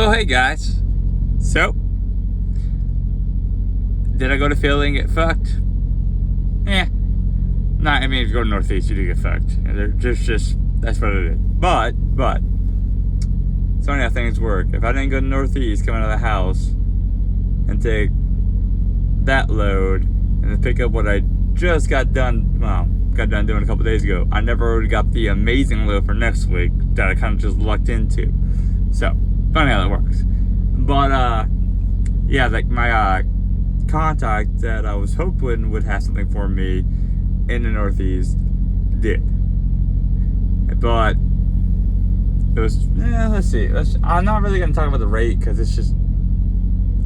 Oh, hey guys. So, did I go to Philly and get fucked? Not, I mean, if you go to Northeast, you do get fucked. They're just, that's what it is. But, it's funny how things work. If I didn't go to Northeast, come out of the house, and take that load, and then pick up what I just got done doing a couple days ago, I never already got the amazing load for next week that I kind of just lucked into. So, funny how that works. But, yeah, like my contact that I was hoping would have something for me in the Northeast did. But it was, let's see. I'm not really going to talk about the rate because it's just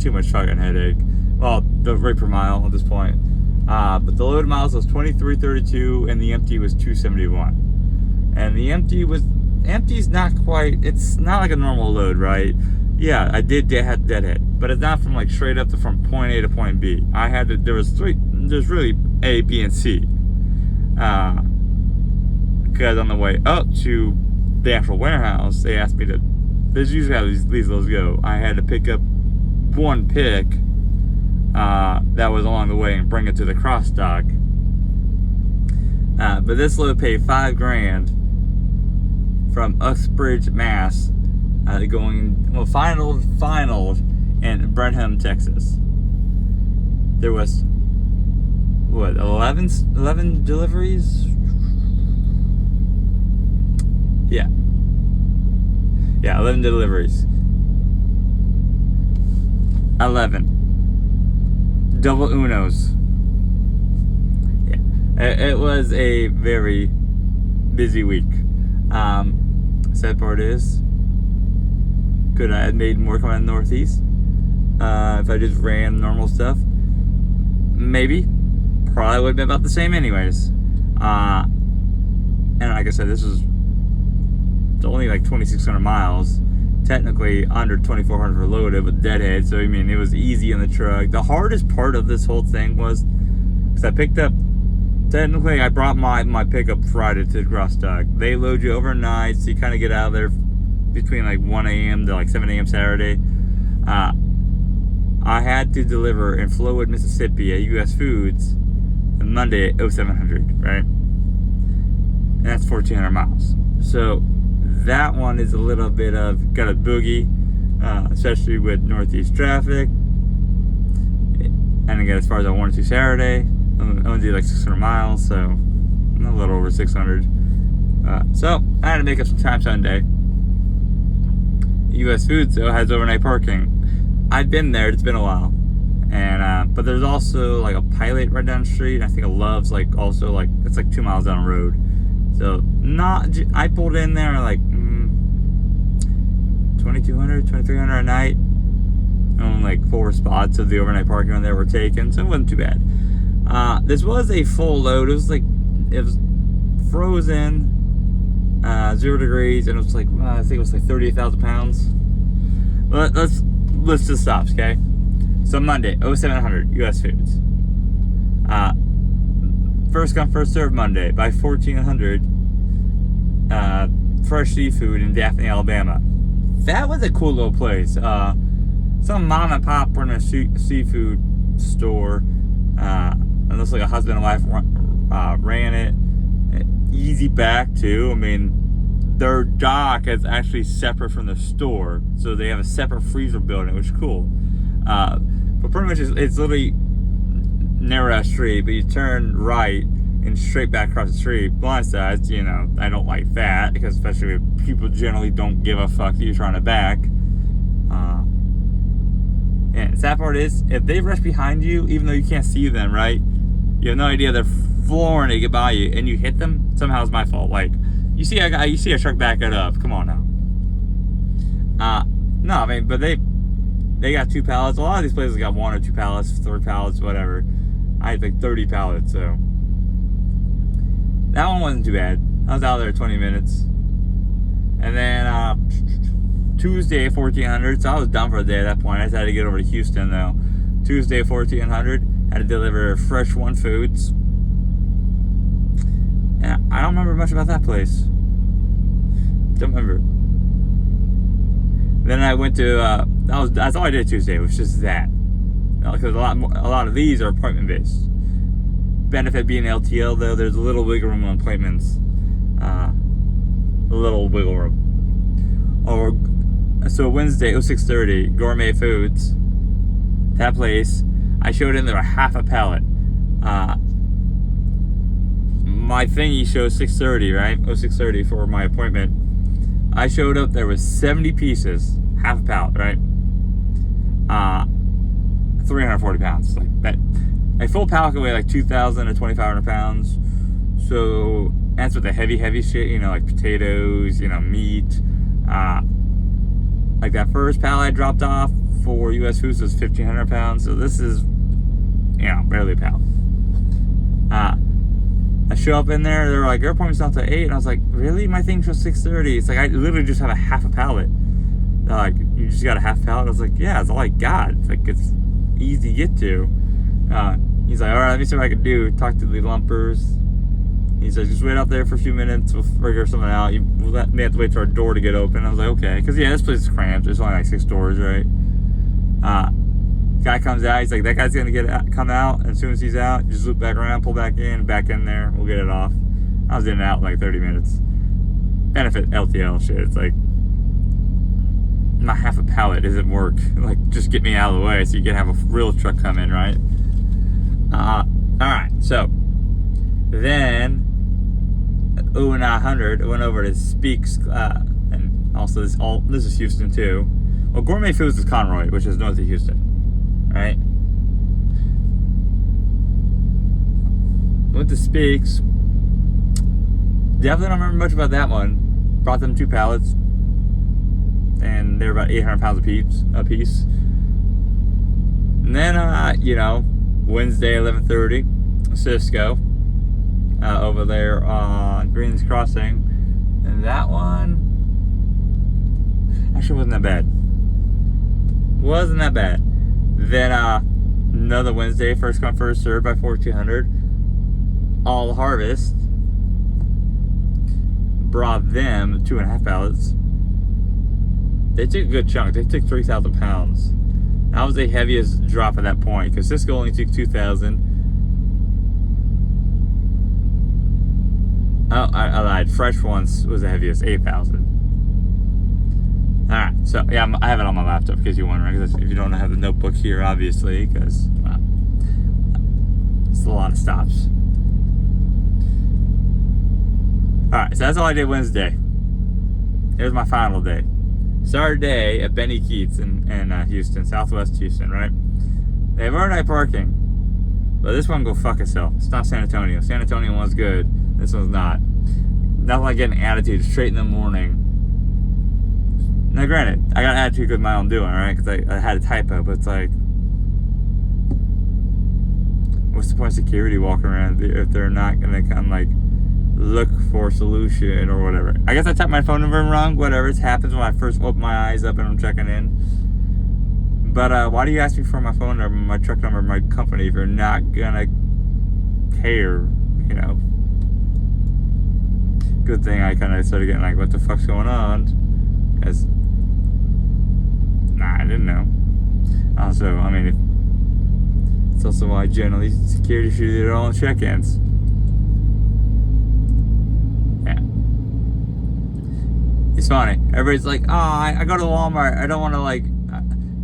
too much fucking headache. Well, the rate per mile at this point. But the loaded miles was 2332 and the empty was 271. And the empty's not quite, it's not like a normal load, right? Yeah, I did have deadhead, but it's not from like straight up from point A to point B. There's really A, B, and C. Because on the way up to the actual warehouse, they asked me to, this is usually how these loads go. I had to pick up one pick that was along the way and bring it to the cross dock. But this load paid $5,000 from Uxbridge, Mass, going final in Brenham, Texas. There was 11 deliveries. Yeah, 11 deliveries. 11 double unos. Yeah, it was a very busy week. Sad part is, could I have made more coming out of the Northeast if I just ran normal stuff? Maybe. Probably would have been about the same anyways. And like I said, this was only like 2,600 miles. Technically under 2,400 for loaded with deadhead. So I mean, it was easy in the truck. The hardest part of this whole thing was, because I picked up, technically I brought my pickup Friday to the cross dock. They load you overnight, so you kind of get out of there between like 1 a.m. to like 7 a.m. Saturday. I had to deliver in Flowood, Mississippi at U.S. Foods on Monday at 0700, right? And that's 1,400 miles. So that one is a little bit of, got a boogie, especially with Northeast traffic. And again, as far as I wanted to Saturday, I only did like 600 miles, so a little over 600. So I had to make up some time Sunday. U.S. Foods, though, has overnight parking. I've been there, it's been a while. And but there's also like a Pilot right down the street. And I think a Love's like also like, it's like 2 miles down the road. So I pulled in there like 2,200, 2,300 a night. Only like 4 spots of the overnight parking on there were taken, so it wasn't too bad. This was a full load. It was frozen, 0 degrees, and it was like, I think it was like 38,000 pounds. But let's just stop, okay? So Monday, 0700, U.S. Foods. First come, first served Monday. By 1400, fresh seafood in Daphne, Alabama. That was a cool little place. Some mom and pop run a seafood store. It looks like a husband and wife ran it. Easy back too. I mean, their dock is actually separate from the store, so they have a separate freezer building, which is cool. But pretty much it's literally narrow street, but you turn right and straight back across the street. Blind sides, I don't like that, because especially if people generally don't give a fuck that you're trying to back. And the sad part is, if they rush behind you, even though you can't see them, right? You have no idea they're flooring to get by you, and you hit them. Somehow it's my fault. Like, you see a truck back it up. Come on now. No, I mean, but they got 2 pallets. A lot of these places got 1 or 2 pallets, 3 pallets, whatever. I had like 30 pallets, so that one wasn't too bad. I was out there 20 minutes, and then Tuesday 1400. So I was done for the day at that point. I just had to get over to Houston though. Tuesday 1400, had to deliver Fresh One Foods. And I don't remember much about that place. Don't remember. Then I went to that's all I did Tuesday, was just that. Because a lot of these are appointment based. Benefit being LTL though, there's a little wiggle room on appointments. A little wiggle room. Or so Wednesday, it was 6:30. Gourmet Foods. That place, I showed in there a half a pallet. My thingy shows 6:30, right? It was 6:30 for my appointment. I showed up, there was 70 pieces, half a pallet, right? 340 pounds. Like that, a full pallet can weigh like 2,000 to 2,500 pounds. So that's with the heavy shit, you know, like potatoes, you know, meat. Like that first pallet I dropped off for US Foods was 1,500 pounds. So this is, you know, barely a pallet. I show up in there, they're like, your appointment's not till 8, and I was like, really? My thing shows 6:30. It's like, I literally just have a half a pallet. They're like, you just got a half pallet? I was like, yeah, that's all I got. It's like, it's easy to get to. He's like, all right, let me see what I can do. Talk to the lumpers. He says, just wait out there for a few minutes, we'll figure something out. You may have to wait for our door to get open. I was like, okay, because yeah, this place is cramped. There's only like 6 doors, right? Guy comes out, he's like, that guy's gonna come out, and as soon as he's out, you just loop back around, pull back in there, we'll get it off. I was in and out in like 30 minutes. Benefit LTL shit, it's like, my half a pallet doesn't work. Like, just get me out of the way so you can have a real truck come in, right? Alright, so then 0900, I went over to Speaks, and also this is Houston too. Well, Gourmet Foods is Conroy, which is north of Houston. Right? Went to Speaks. Definitely don't remember much about that one. Brought them 2 pallets. And they were about 800 pounds a piece. And then, you know, Wednesday, 11:30, Cisco. Over there on Greens Crossing. And that one actually wasn't that bad. Wasn't that bad. Then another Wednesday, first come first served by 1,400. All Harvest brought them 2.5 pallets. They took a good chunk. They took 3,000 pounds. That was the heaviest drop at that point, because Cisco only took 2,000. Oh, I lied. Fresh Ones was the heaviest, 8,000. Alright, so yeah, I have it on my laptop because you're wondering. Because if you don't have the notebook here, obviously, because well, it's a lot of stops. Alright, so that's all I did Wednesday. Here's my final day. Started day at Benny Keats in Houston, Southwest Houston, right? They have overnight parking, but this one go fuck itself. It's not San Antonio. San Antonio one's good. This one's not. Nothing like getting attitude straight in the morning. Now, granted, I got attitude with my own doing, right? Because I had a typo, but it's like, what's the point of security walking around if they're not gonna come like look for a solution or whatever? I guess I typed my phone number wrong. Whatever, it happens when I first open my eyes up and I'm checking in. But why do you ask me for my phone number, my truck number, my company if you're not gonna care? You know. Good thing I kind of started getting like, what the fuck's going on? Because I didn't know. Also, I mean, it's also why generally security should do their own check-ins. Yeah. It's funny. Everybody's like, oh, I go to Walmart. I don't want to like,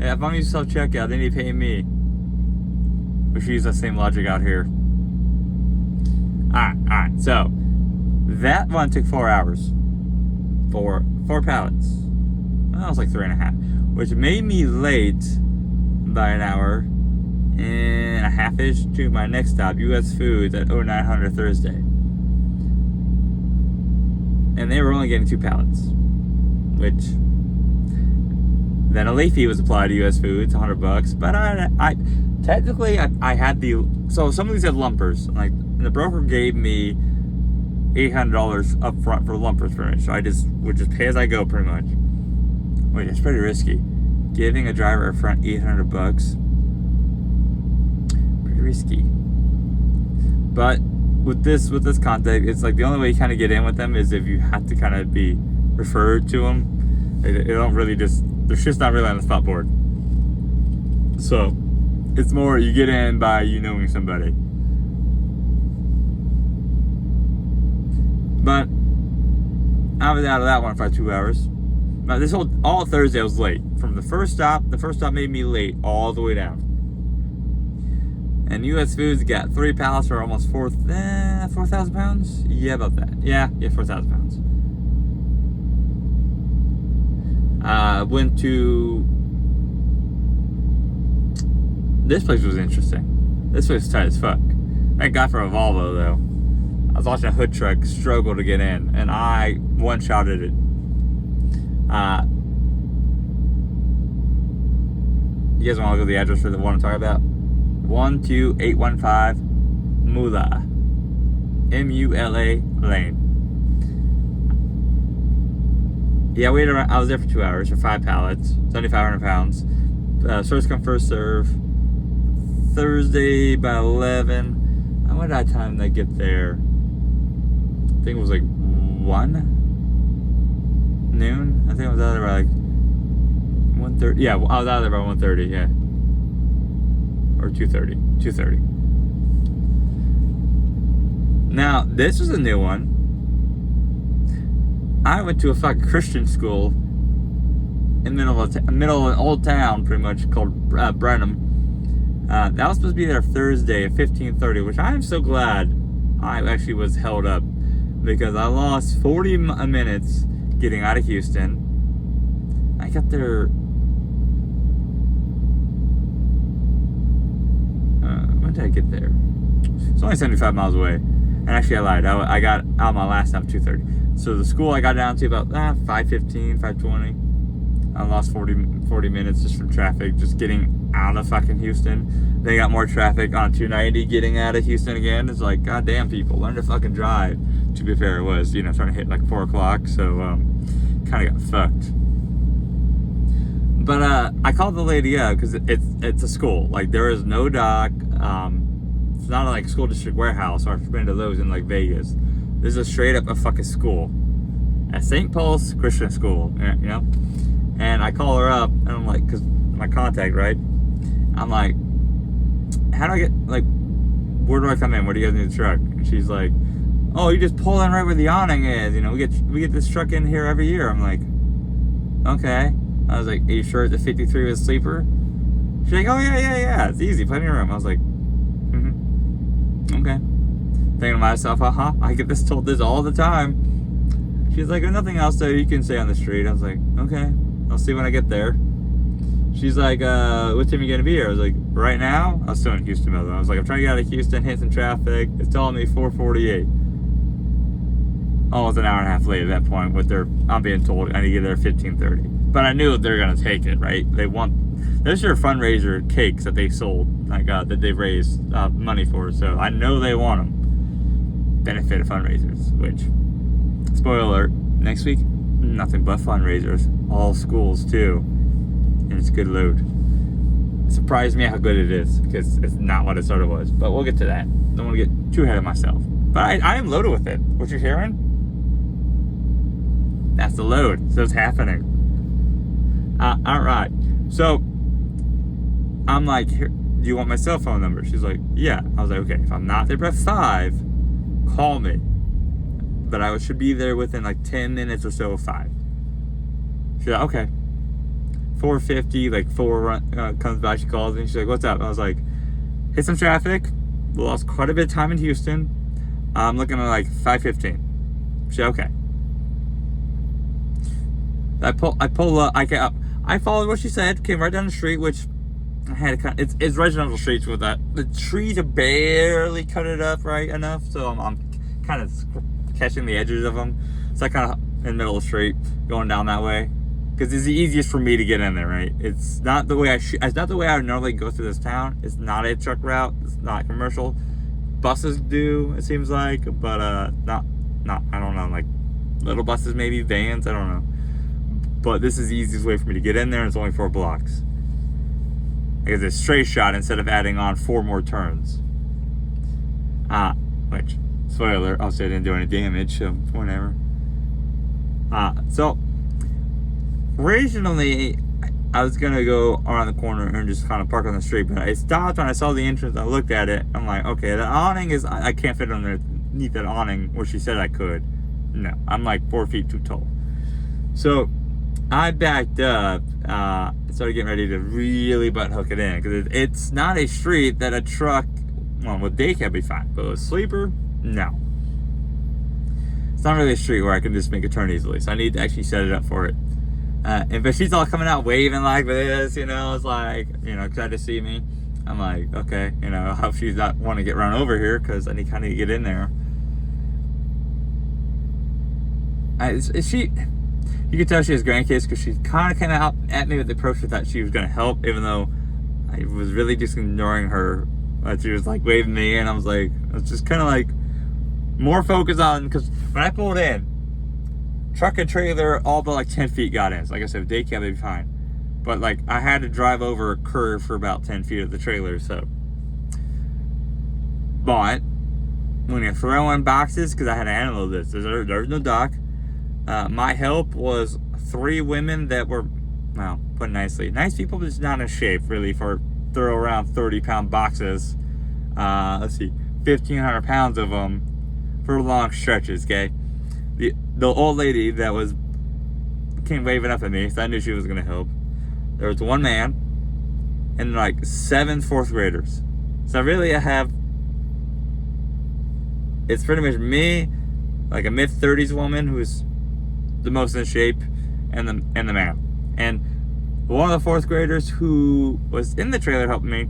if I'm using self-checkout, they need to pay me. We should use that same logic out here. Alright. So, that one took 4 hours. For 4 pallets. Well, that was like 3.5. Which made me late by an hour and a half-ish to my next stop, US Foods at 0900 Thursday. And they were only getting 2 pallets. Which, then a late fee was applied to US Foods, $100. But I technically had the, so some of these had lumpers. Like, and the broker gave me $800 up front for lumpers for me. So I would just pay as I go pretty much. Wait, it's pretty risky. Giving a driver up front $800. Pretty risky. But with this contact, it's like the only way you kind of get in with them is if you have to kind of be referred to them. They don't really just There's just not really on the spot board. So it's more you get in by you knowing somebody. But I was out of that one for 2 hours. Now all Thursday I was late. From the first stop made me late all the way down. And US Foods got 3 pallets for almost 4,000 pounds? Yeah, about that. Yeah, 4,000 pounds. Went to... This place was interesting. This place was tight as fuck. Thank God for a Volvo, though. I was watching a hood truck struggle to get in, and I one-shotted it. You guys want to go to the address for the one I'm talking about? 12815 Mula. M-U-L-A Lane. Yeah, I was there for 2 hours for 5 pallets, 7,500 pounds. First come, first serve. Thursday by 11. What did I time they get there? I think it was like 1 noon. I think I was out there by like 1:30. Yeah, I was out there by 1:30. Yeah, or 2:30. 2:30. Now this was a new one. I went to a fucking Christian school in the middle of an old town, pretty much, called Brenham. That was supposed to be there Thursday at 15:30, which I am so glad I actually was held up, because I lost 40 minutes getting out of Houston. I got there. When did I get there? It's only 75 miles away. And actually, I lied. I got out my last stop at 2:30. So the school I got down to about 5:15, 5:20. I lost 40 minutes just from traffic, just getting out of fucking Houston. They got more traffic on 290 getting out of Houston again. It's like, goddamn, people, learn to fucking drive. To be fair, it was, starting to hit like 4 o'clock, so kind of got fucked. But I called the lady up because it's a school. Like, there is no dock. It's not like a school district warehouse or I've been to those in like Vegas. This is straight up a fucking school. At St. Paul's Christian School, And I call her up, and I'm like, because my contact, right? I'm like, how do I get, like, where do I come in? Where do you guys need the truck? And she's like, oh, you just pull in right where the awning is. We get this truck in here every year. I'm like, okay. I was like, are you sure it's a 53 with a sleeper? She's like, oh, yeah. It's easy, plenty of room. I was like, okay. Thinking to myself, I get this told this all the time. She's like, there's nothing else though you can say on the street. I was like, okay, I'll see when I get there. She's like, what time are you gonna be here? I was like, right now? I was still in Houston, though. I was like, I'm trying to get out of Houston, hit some traffic. It's telling me 4:48. Almost an hour and a half late at that point. I'm being told I need to get there at 15:30. But I knew they're gonna take it, right? There's your fundraiser cakes that they sold, that they raised money for. So I know they want them. Benefit fundraisers, which, spoiler alert, next week, nothing but fundraisers. All schools too. And it's a good load. It surprised me how good it is, because it's not what it sort of was. But we'll get to that. Don't want to get too ahead of myself. But I am loaded with it. What you're hearing? That's the load. So it's happening. Alright. So I'm like, here, do you want my cell phone number? She's like, yeah. I was like, okay, if I'm not there by 5, call me. But I should be there within like 10 minutes or so of 5. She's like, okay. 4:50, like 4 comes by, she calls me, she's like, what's up? I was like, hit some traffic, lost quite a bit of time in Houston. I'm looking at like 5:15. She's like, okay. I pull up, I followed what she said, came right down the street, which I had to it's residential streets with that. The trees have barely cut it up right enough, so I'm kind of catching the edges of them. So I kind of in the middle of the street, going down that way. Because it's the easiest for me to get in there, right? It's not the way it's not the way I would normally go through this town. It's not a truck route. It's not commercial. Buses do, it seems like, but not. I don't know, like little buses, maybe vans. I don't know. But this is the easiest way for me to get in there, and it's only 4 blocks. Because it's a straight shot instead of adding on 4 more turns. Which, spoiler, obviously I didn't do any damage, so whatever. So. Originally, I I was gonna go around the corner and just kind of park on the street, but I stopped when I saw the entrance. I looked at it. I'm like, okay, the awning is, I can't fit underneath that awning where she said I could. No, I'm like 4 feet too tall. So I backed up, started getting ready to really butt hook it in, because it's not a street that a truck, well, with day cab be fine, but with sleeper, no. It's not really a street where I can just make a turn easily, so I need to actually set it up for it. But she's all coming out waving like this, you know, it's like, you know, excited to see me. I'm like, okay, you know, I hope she's not want to get run over here, because I need kind of get in there. You could tell she has grandkids, because she kind of came out at me with the approach that she was going to help, even though I was really just ignoring her. She was like waving me, and I was just kind of like more focused on, because when I pulled in, truck and trailer all but like 10 feet got in. So like I said, day cab they'd be fine, but like I had to drive over a curve for about 10 feet of the trailer. So, but when you throw in boxes, because I had to handle this, there's no dock. My help was 3 women that were, well, put nicely, nice people, but just not in shape really for throw around 30-pound boxes. Let's see, 1,500 pounds of them for long stretches. Okay. The old lady that came waving up at me, so I knew she was gonna help. There was 1 man and like 7 4th graders. So really it's pretty much me, like a mid-30s woman who's the most in shape, and the man. And one of the 4th graders who was in the trailer helping me,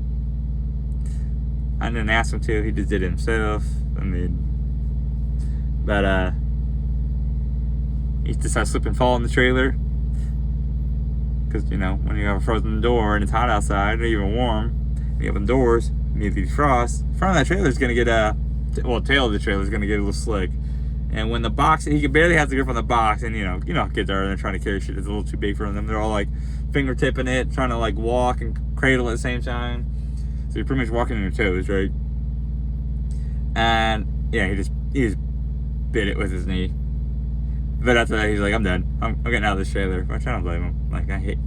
I didn't ask him to, he just did it himself. I mean, but he decided to slip and fall in the trailer, because, you know, when you have a frozen door and it's hot outside or even warm, and you open doors, you need to defrost, front of that trailer is going to get tail of the trailer is going to get a little slick. And when the box, he could barely have the grip on the box, and you know how kids are, they're trying to carry shit, it's a little too big for them. They're all like finger tipping it, trying to like walk and cradle at the same time. So you're pretty much walking on your toes, right? And yeah, he just bit it with his knee. But after that, he's like, I'm done. I'm getting out of this trailer. I'm trying to blame him. Like, I hate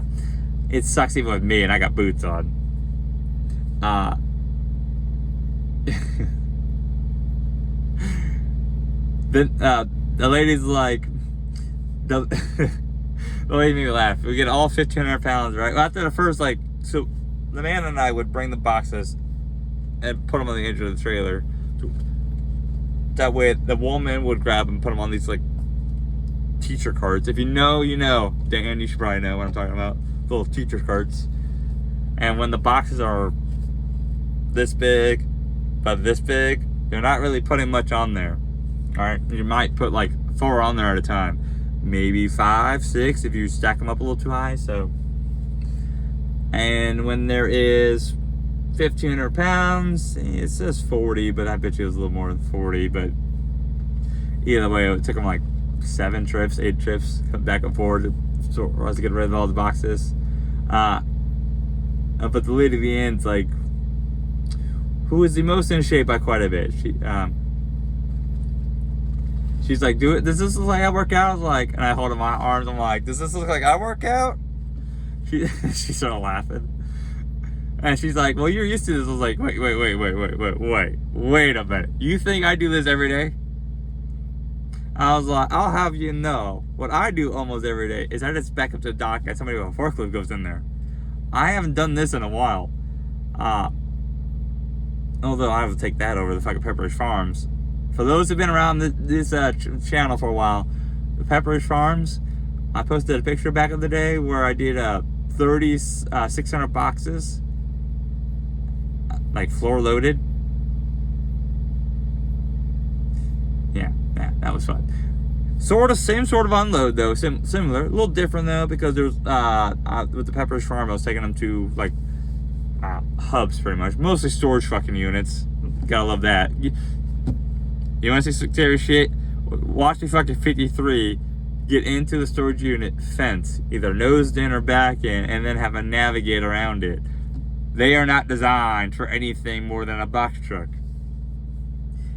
it. Sucks even with me, and I got boots on. Then the lady's like, the lady made me laugh. We get all 1,500 pounds, right? Well, after the first, like, so the man and I would bring the boxes and put them on the edge of the trailer. That way, the woman would grab them and put them on these, like, teacher carts. If you know, you know. Dan, you should probably know what I'm talking about. Little teacher carts. And when the boxes are this big, about this big, you're not really putting much on there. Alright? You might put like 4 on there at a time. Maybe 5, 6 if you stack them up a little too high. So, and when there is 1,500 pounds, it says 40, but I bet you it was a little more than 40. But either way, it took them like 7 trips, 8 trips, back and forward for us to get rid of all the boxes. But the lady at the end's like, who is the most in shape by quite a bit. She's like, does this look like I work out? I was like, and I hold in my arms, I'm like, does this look like I work out? She started laughing. And she's like, well, you're used to this. I was like, wait a minute. You think I do this every day? I was like, I'll have you know, what I do almost every day is I just back up to the dock and somebody with a forklift goes in there. I haven't done this in a while. Although I will take that over the fucking Pepperidge Farms. For those who've been around this channel for a while, the Pepperidge Farms, I posted a picture back in the day where I did 600 boxes, like floor loaded. Yeah, that was fun. Same sort of unload though, similar, a little different though, because there's with the Pepperidge Farm, I was taking them to like hubs pretty much, mostly storage fucking units. Gotta love that. You want to see scary shit? Watch me fucking 53 get into the storage unit fence, either nosed in or back in, and then have a navigate around it. They are not designed for anything more than a box truck,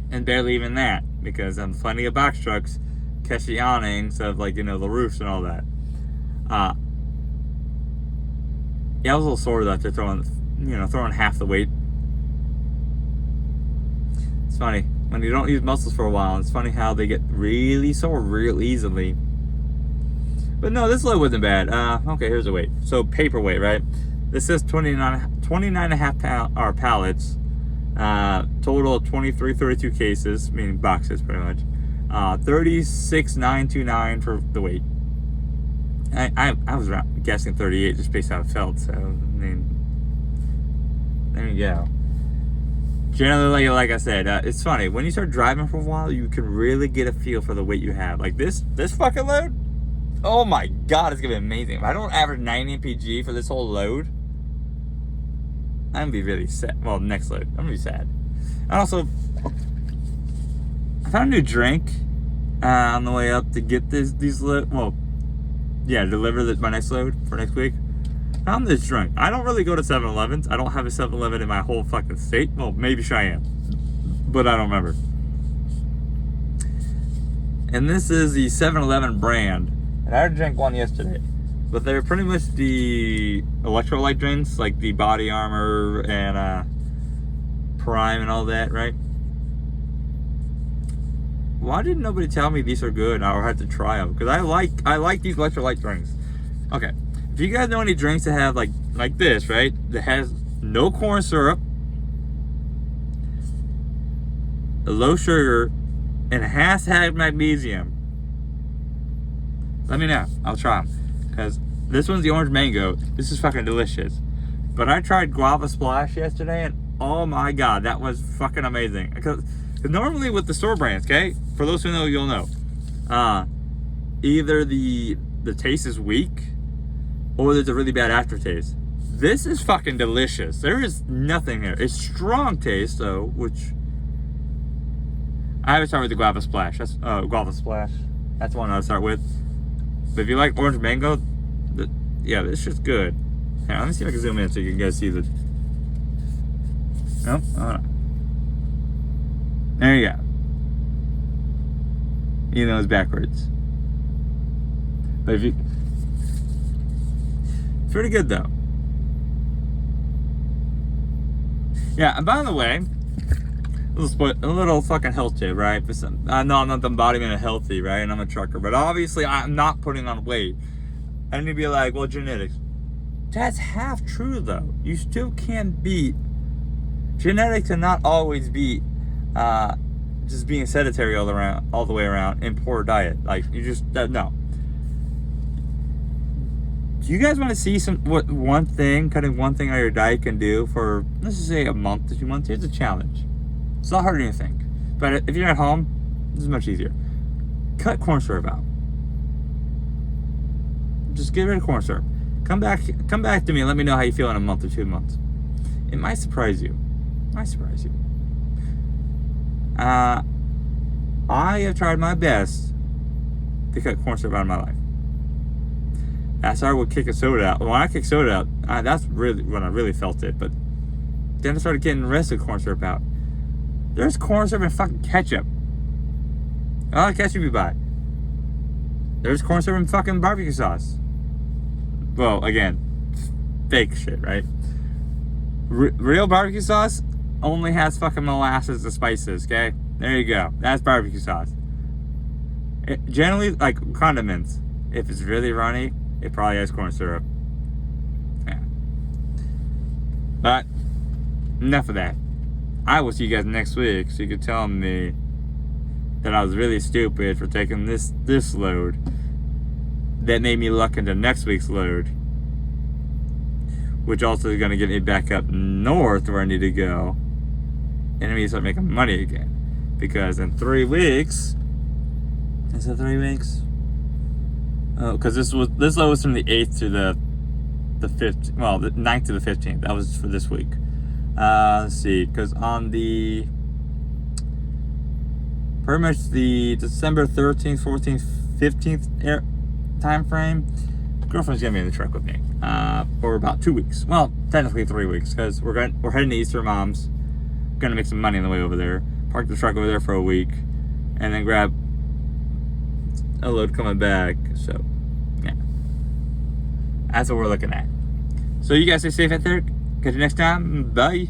and barely even that, because plenty of box trucks catch the awnings of, like, you know, the roofs and all that. Yeah, I was a little sore after throwing half the weight. It's funny when you don't use muscles for a while. It's funny how they get really sore real easily. But no, this load wasn't bad. Okay, here's the weight. So paperweight, right? This is 29.5 pallets. Total 2332 cases, meaning boxes pretty much. 36,929 for the weight. I was guessing 38 just based on how it felt. So I mean, there you go. Generally, like I said, it's funny when you start driving for a while, you can really get a feel for the weight you have. Like this fucking load. Oh my god, it's gonna be amazing. If I don't average 90 mpg for this whole load, I'm gonna be really sad. Well, next load, I'm gonna be sad. And also, I found a new drink on the way up to get these load. Well, yeah, deliver my next load for next week. Found this drink. I don't really go to 7-Elevens. I don't have a 7-Eleven in my whole fucking state. Well, maybe Cheyenne, but I don't remember. And this is the 7-Eleven brand. And I already drank one yesterday. But they're pretty much the electrolyte drinks, like the Body Armor and Prime and all that, right? Why didn't nobody tell me these are good or I had to try them? Because I like these electrolyte drinks. Okay, if you guys know any drinks that have like this, right? That has no corn syrup, low sugar, and has had magnesium, let me know. I'll try them. Because this one's the orange mango. This is fucking delicious. But I tried guava splash yesterday, and oh my god, that was fucking amazing. Because normally with the store brands, okay, for those who know, you'll know, either the taste is weak or there's a really bad aftertaste. This is fucking delicious. There is nothing here. It's strong taste though, which I would start with the guava splash. That's guava splash. That's the one I would start with. But if you like orange mango, yeah, this shit's good. Here, let me see if I can zoom in so you guys see the. No, there you go. You know it's backwards. But it's pretty good though. Yeah, and by the way, a little fucking health tip, right? I know I'm not the embodiment of healthy, right? And I'm a trucker, but obviously I'm not putting on weight. And you'd be like, well, genetics. That's half true though. You still can't beat genetics, and not always beat just being sedentary all the way around and poor diet. Like you just no. Do you guys want to see cutting one thing out of your diet can do for, let's just say, a month to 2 months? Here's a challenge. It's not harder than you think. But if you're at home, this is much easier. Cut corn syrup out. Just get rid of corn syrup. Come back to me and let me know how you feel in a month or 2 months. It might surprise you. I have tried my best to cut corn syrup out of my life. I started with kicking soda out. When I kicked soda out, that's really when I really felt it. But then I started getting the rest of the corn syrup out. There's corn syrup and fucking ketchup. All the ketchup you buy. There's corn syrup and fucking barbecue sauce. Well, again, fake shit, right? Real barbecue sauce only has fucking molasses and spices, okay? There you go. That's barbecue sauce. Generally, like condiments, if it's really runny, it probably has corn syrup. Yeah. But enough of that. I will see you guys next week, so you can tell me that I was really stupid for taking this load that made me luck into next week's load, which also is going to get me back up north where I need to go, and I need to start making money again. Because in 3 weeks, is it 3 weeks? Oh, because this load was from the 8th to the 15th. Well, the 9th to the 15th. That was for this week. Let's see, because on the pretty much the December 13th, 14th, 15th time frame, girlfriend's gonna be in the truck with me for about 2 weeks. Well, technically 3 weeks, because we're heading to Easter Mom's. Gonna make some money on the way over there. Park the truck over there for a week, and then grab a load coming back. So, yeah, that's what we're looking at. So you guys stay safe out there. Catch you next time. Bye.